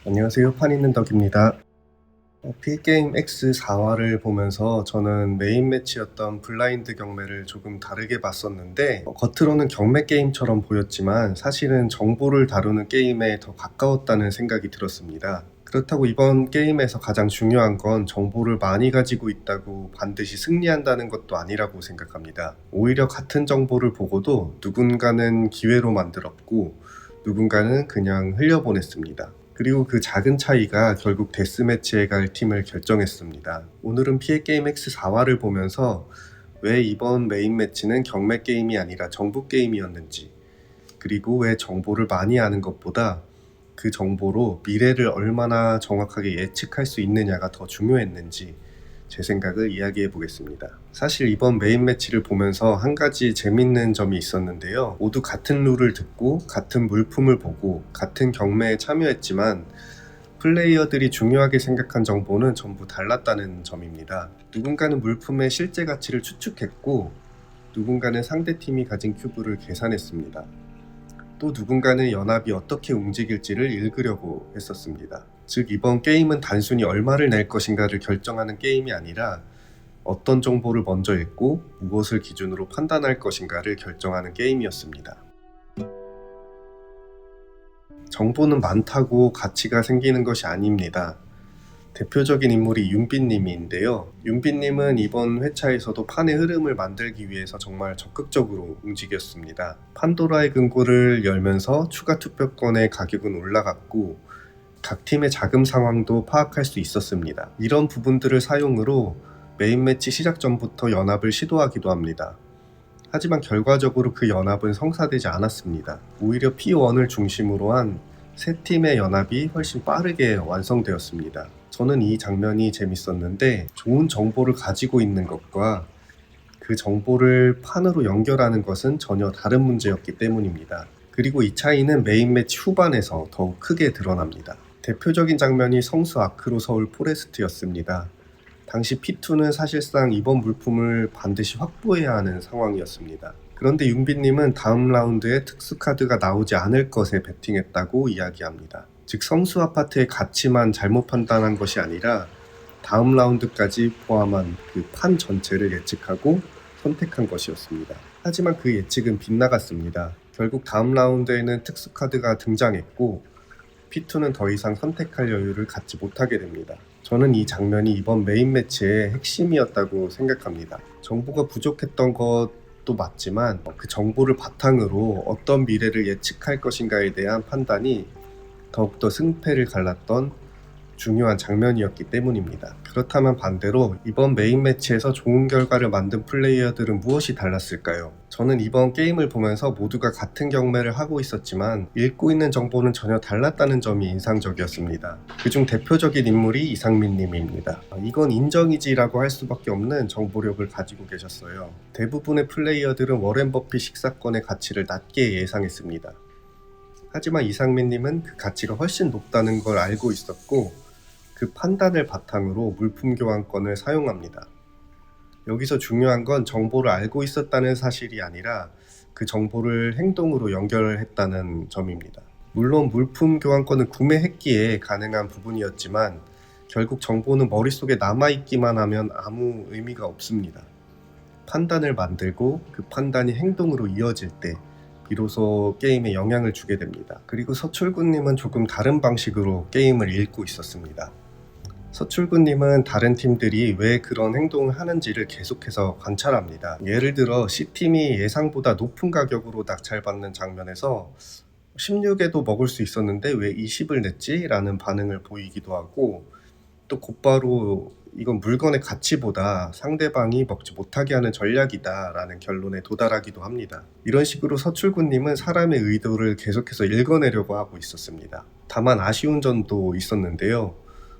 안녕하세요. 판 있는 덕입니다. P게임 X4화를 보면서 저는 메인 매치였던 블라인드 경매를 조금 다르게 봤었는데 겉으로는 경매 게임처럼 보였지만 사실은 정보를 다루는 게임에 더 가까웠다는 생각이 들었습니다. 그렇다고 이번 게임에서 가장 중요한 건 정보를 많이 가지고 있다고 반드시 승리한다는 것도 아니라고 생각합니다. 오히려 같은 정보를 보고도 누군가는 기회로 만들었고 누군가는 그냥 흘려보냈습니다. 그리고 그 작은 차이가 결국 데스매치에 갈 팀을 결정했습니다. 오늘은 피해게임 X4화를 보면서 왜 이번 메인 매치는 경매 게임이 아니라 정보 게임이었는지, 그리고 왜 정보를 많이 아는 것보다 그 정보로 미래를 얼마나 정확하게 예측할 수 있느냐가 더 중요했는지 제 생각을 이야기해 보겠습니다. 사실 이번 메인 매치를 보면서 한 가지 재밌는 점이 있었는데요. 모두 같은 룰을 듣고 같은 물품을 보고 같은 경매에 참여했지만 플레이어들이 중요하게 생각한 정보는 전부 달랐다는 점입니다. 누군가는 물품의 실제 가치를 추측했고 누군가는 상대팀이 가진 큐브를 계산했습니다. 또 누군가는 연합이 어떻게 움직일지를 읽으려고 했었습니다. 즉 이번 게임은 단순히 얼마를 낼 것인가를 결정하는 게임이 아니라 어떤 정보를 먼저 읽고 무엇을 기준으로 판단할 것인가를 결정하는 게임이었습니다. 정보는 많다고 가치가 생기는 것이 아닙니다. 대표적인 인물이 윤빈님인데요. 윤빈님은 이번 회차에서도 판의 흐름을 만들기 위해서 정말 적극적으로 움직였습니다. 판도라의 금고를 열면서 추가 투표권의 가격은 올라갔고 각 팀의 자금 상황도 파악할 수 있었습니다. 이런 부분들을 사용으로 메인 매치 시작 전부터 연합을 시도하기도 합니다. 하지만 결과적으로 그 연합은 성사되지 않았습니다. 오히려 P1을 중심으로 한 세 팀의 연합이 훨씬 빠르게 완성되었습니다. 저는 이 장면이 재밌었는데 좋은 정보를 가지고 있는 것과 그 정보를 판으로 연결하는 것은 전혀 다른 문제였기 때문입니다. 그리고 이 차이는 메인 매치 후반에서 더욱 크게 드러납니다. 대표적인 장면이 성수 아크로 서울 포레스트였습니다. 당시 P2는 사실상 이번 물품을 반드시 확보해야 하는 상황이었습니다. 그런데 윤빈님은 다음 라운드에 특수카드가 나오지 않을 것에 베팅했다고 이야기합니다. 즉 성수 아파트의 가치만 잘못 판단한 것이 아니라 다음 라운드까지 포함한 그 판 전체를 예측하고 선택한 것이었습니다. 하지만 그 예측은 빗나갔습니다. 결국 다음 라운드에는 특수카드가 등장했고 P2는 더 이상 선택할 여유를 갖지 못하게 됩니다. 저는 이 장면이 이번 메인 매치의 핵심이었다고 생각합니다. 정보가 부족했던 것도 맞지만 그 정보를 바탕으로 어떤 미래를 예측할 것인가에 대한 판단이 더욱더 승패를 갈랐던 중요한 장면이었기 때문입니다. 그렇다면 반대로 이번 메인 매치에서 좋은 결과를 만든 플레이어들은 무엇이 달랐을까요? 저는 이번 게임을 보면서 모두가 같은 경매를 하고 있었지만 읽고 있는 정보는 전혀 달랐다는 점이 인상적이었습니다. 그중 대표적인 인물이 이상민 님입니다. 이건 인정이지라고 할 수밖에 없는 정보력을 가지고 계셨어요. 대부분의 플레이어들은 워렌 버핏 식사권의 가치를 낮게 예상했습니다. 하지만 이상민님은 그 가치가 훨씬 높다는 걸 알고 있었고 그 판단을 바탕으로 물품 교환권을 사용합니다. 여기서 중요한 건 정보를 알고 있었다는 사실이 아니라 그 정보를 행동으로 연결했다는 점입니다. 물론 물품 교환권은 구매했기에 가능한 부분이었지만 결국 정보는 머릿속에 남아있기만 하면 아무 의미가 없습니다. 판단을 만들고 그 판단이 행동으로 이어질 때 비로소 게임에 영향을 주게 됩니다. 그리고 서출구님은 조금 다른 방식으로 게임을 읽고 있었습니다. 서출구님은 다른 팀들이 왜 그런 행동을 하는지를 계속해서 관찰합니다. 예를 들어 C팀이 예상보다 높은 가격으로 낙찰받는 장면에서 16에도 먹을 수 있었는데 왜 20을 냈지? 라는 반응을 보이기도 하고 또 곧바로 이건 물건의 가치보다 상대방이 먹지 못하게 하는 전략이다 라는 결론에 도달하기도 합니다. 이런 식으로 서출구님은 사람의 의도를 계속해서 읽어내려고 하고 있었습니다. 다만 아쉬운 점도 있었는데요.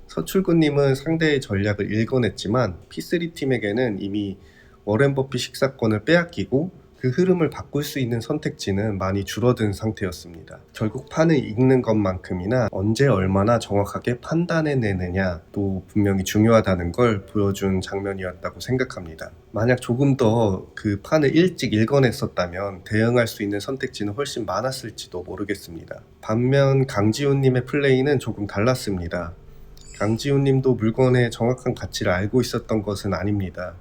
서출구님은 상대의 전략을 읽어냈지만 P3팀에게는 이미 워렌 버핏 식사권을 빼앗기고 그 흐름을 바꿀 수 있는 선택지는 많이 줄어든 상태였습니다. 결국 판을 읽는 것만큼이나 언제 얼마나 정확하게 판단해내느냐도 분명히 중요하다는 걸 보여준 장면이었다고 생각합니다. 만약 조금 더 그 판을 일찍 읽어냈었다면 대응할 수 있는 선택지는 훨씬 많았을지도 모르겠습니다. 반면 강지훈님의 플레이는 조금 달랐습니다. 강지훈님도 물건의 정확한 가치를 알고 있었던 것은 아닙니다.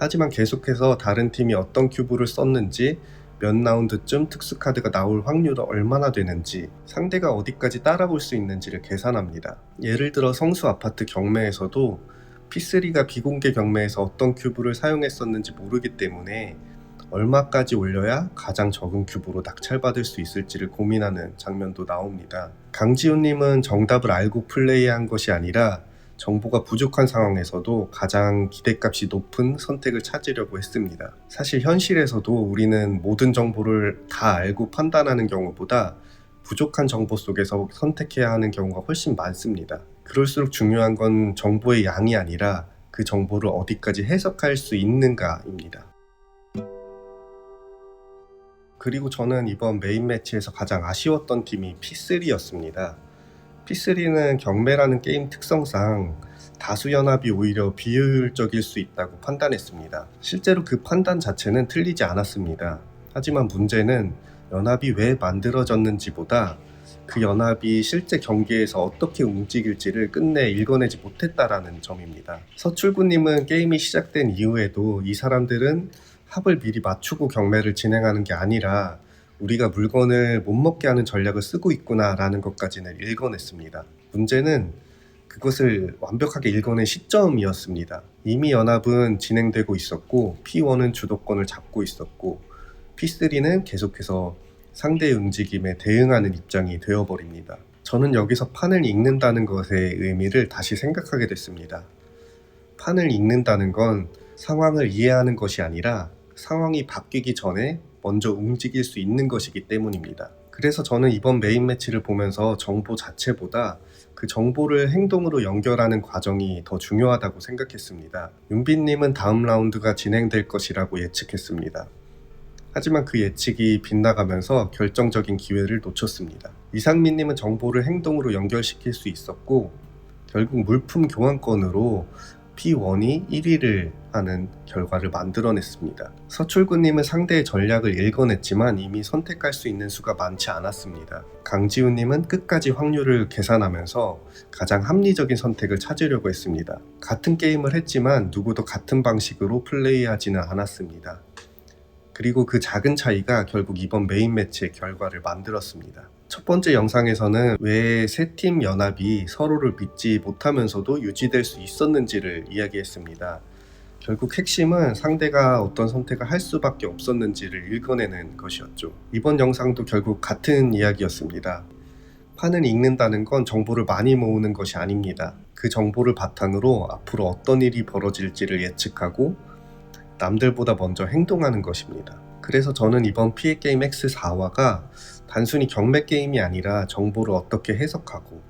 하지만 계속해서 다른 팀이 어떤 큐브를 썼는지, 몇 라운드쯤 특수카드가 나올 확률은 얼마나 되는지, 상대가 어디까지 따라올 수 있는지를 계산합니다. 예를 들어 성수 아파트 경매에서도 P3가 비공개 경매에서 어떤 큐브를 사용했었는지 모르기 때문에 얼마까지 올려야 가장 적은 큐브로 낙찰받을 수 있을지를 고민하는 장면도 나옵니다. 강지훈님은 정답을 알고 플레이한 것이 아니라 정보가 부족한 상황에서도 가장 기대값이 높은 선택을 찾으려고 했습니다. 사실 현실에서도 우리는 모든 정보를 다 알고 판단하는 경우보다 부족한 정보 속에서 선택해야 하는 경우가 훨씬 많습니다. 그럴수록 중요한 건 정보의 양이 아니라 그 정보를 어디까지 해석할 수 있는가입니다. 그리고 저는 이번 메인 매치에서 가장 아쉬웠던 팀이 P3였습니다. P3는 경매라는 게임 특성상 다수 연합이 오히려 비효율적일 수 있다고 판단했습니다. 실제로 그 판단 자체는 틀리지 않았습니다. 하지만 문제는 연합이 왜 만들어졌는지보다 그 연합이 실제 경기에서 어떻게 움직일지를 끝내 읽어내지 못했다라는 점입니다. 서출구님은 게임이 시작된 이후에도 이 사람들은 합을 미리 맞추고 경매를 진행하는 게 아니라 우리가 물건을 못 먹게 하는 전략을 쓰고 있구나 라는 것까지는 읽어냈습니다. 문제는 그것을 완벽하게 읽어낸 시점이었습니다. 이미 연합은 진행되고 있었고 P1은 주도권을 잡고 있었고 P3는 계속해서 상대의 움직임에 대응하는 입장이 되어버립니다. 저는 여기서 판을 읽는다는 것의 의미를 다시 생각하게 됐습니다. 판을 읽는다는 건 상황을 이해하는 것이 아니라 상황이 바뀌기 전에 먼저 움직일 수 있는 것이기 때문입니다. 그래서 저는 이번 메인 매치를 보면서 정보 자체보다 그 정보를 행동으로 연결하는 과정이 더 중요하다고 생각했습니다. 윤빈님은 다음 라운드가 진행될 것이라고 예측했습니다. 하지만 그 예측이 빗나가면서 결정적인 기회를 놓쳤습니다. 이상민님은 정보를 행동으로 연결시킬 수 있었고 결국 물품 교환권으로 P1이 1위를 하는 결과를 만들어냈습니다. 서출구님은 상대의 전략을 읽어냈지만 이미 선택할 수 있는 수가 많지 않았습니다. 강지훈님은 끝까지 확률을 계산하면서 가장 합리적인 선택을 찾으려고 했습니다. 같은 게임을 했지만 누구도 같은 방식으로 플레이하지는 않았습니다. 그리고 그 작은 차이가 결국 이번 메인 매치의 결과를 만들었습니다. 첫 번째 영상에서는 왜 세 팀 연합이 서로를 믿지 못하면서도 유지될 수 있었는지를 이야기했습니다. 결국 핵심은 상대가 어떤 선택을 할 수밖에 없었는지를 읽어내는 것이었죠. 이번 영상도 결국 같은 이야기였습니다. 판을 읽는다는 건 정보를 많이 모으는 것이 아닙니다. 그 정보를 바탕으로 앞으로 어떤 일이 벌어질지를 예측하고 남들보다 먼저 행동하는 것입니다. 그래서 저는 이번 피해게임 X4화가 단순히 경매 게임이 아니라 정보를 어떻게 해석하고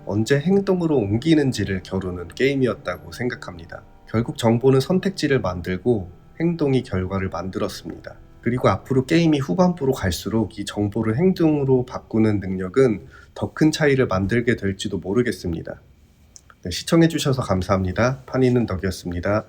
언제 행동으로 옮기는지를 겨루는 게임이었다고 생각합니다. 결국 정보는 선택지를 만들고 행동이 결과를 만들었습니다. 그리고 앞으로 게임이 후반부로 갈수록 이 정보를 행동으로 바꾸는 능력은 더 큰 차이를 만들게 될지도 모르겠습니다. 네, 시청해주셔서 감사합니다. 판이는 덕이었습니다.